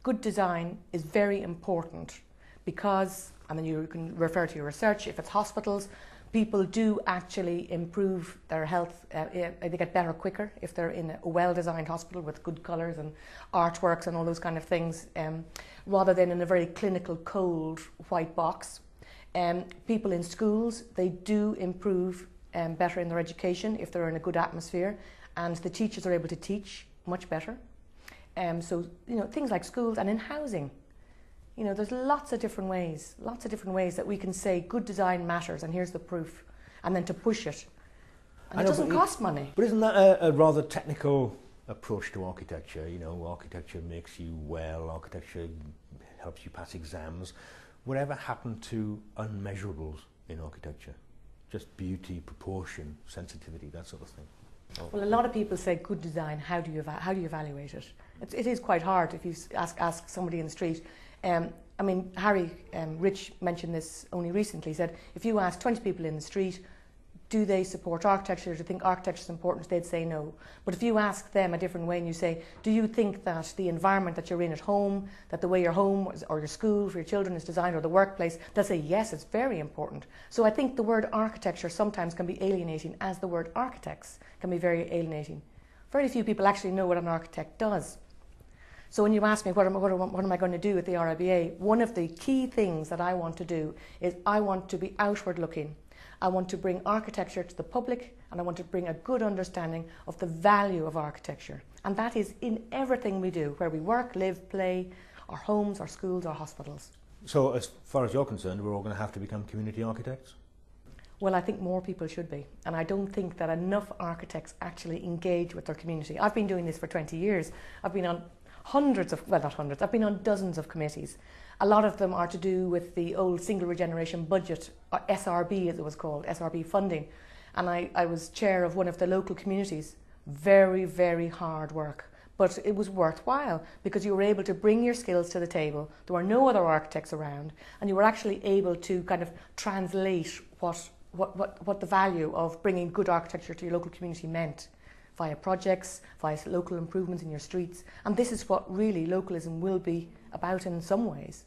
good design is very important because, I mean, you can refer to your research, if it's hospitals, people do actually improve their health, they get better quicker if they're in a well-designed hospital with good colours and artworks and all those kind of things, rather than in a very clinical, cold, white box. People in schools, they do improve better in their education if they're in a good atmosphere, and the teachers are able to teach much better. So, you know, things like schools, and in housing. You know, there's lots of different ways that we can say good design matters, and here's the proof, and then to push it. And it doesn't cost money. But isn't that a rather technical approach to architecture? You know, architecture makes you well, architecture helps you pass exams. Whatever happened to unmeasurables in architecture? Just beauty, proportion, sensitivity, that sort of thing. Well, a lot of people say good design, how do you evaluate it? It is quite hard if you ask somebody in the street. I mean, Rich mentioned this only recently. He said, if you ask 20 people in the street, do they support architecture, do they think architecture is important, they'd say no. But if you ask them a different way and you say, do you think that the environment that you're in at home, that the way your home or your school for your children is designed, or the workplace, they'll say, yes, it's very important. So I think the word architecture sometimes can be alienating, as the word architects can be very alienating. Very few people actually know what an architect does. So when you ask me what am I going to do at the RIBA, one of the key things that I want to do is I want to be outward looking. I want to bring architecture to the public, and I want to bring a good understanding of the value of architecture. And that is in everything we do, where we work, live, play, our homes, our schools, our hospitals. So as far as you're concerned, we're all going to have to become community architects? Well, I think more people should be, and I don't think that enough architects actually engage with their community. I've been doing this for 20 years. I've been on I've been on dozens of committees. A lot of them are to do with the old single regeneration budget, or SRB as it was called, SRB funding. And I was chair of one of the local communities. Very, very hard work. But it was worthwhile because you were able to bring your skills to the table. There were no other architects around, and you were actually able to kind of translate what the value of bringing good architecture to your local community meant, via projects, via local improvements in your streets. And this is what really localism will be about in some ways.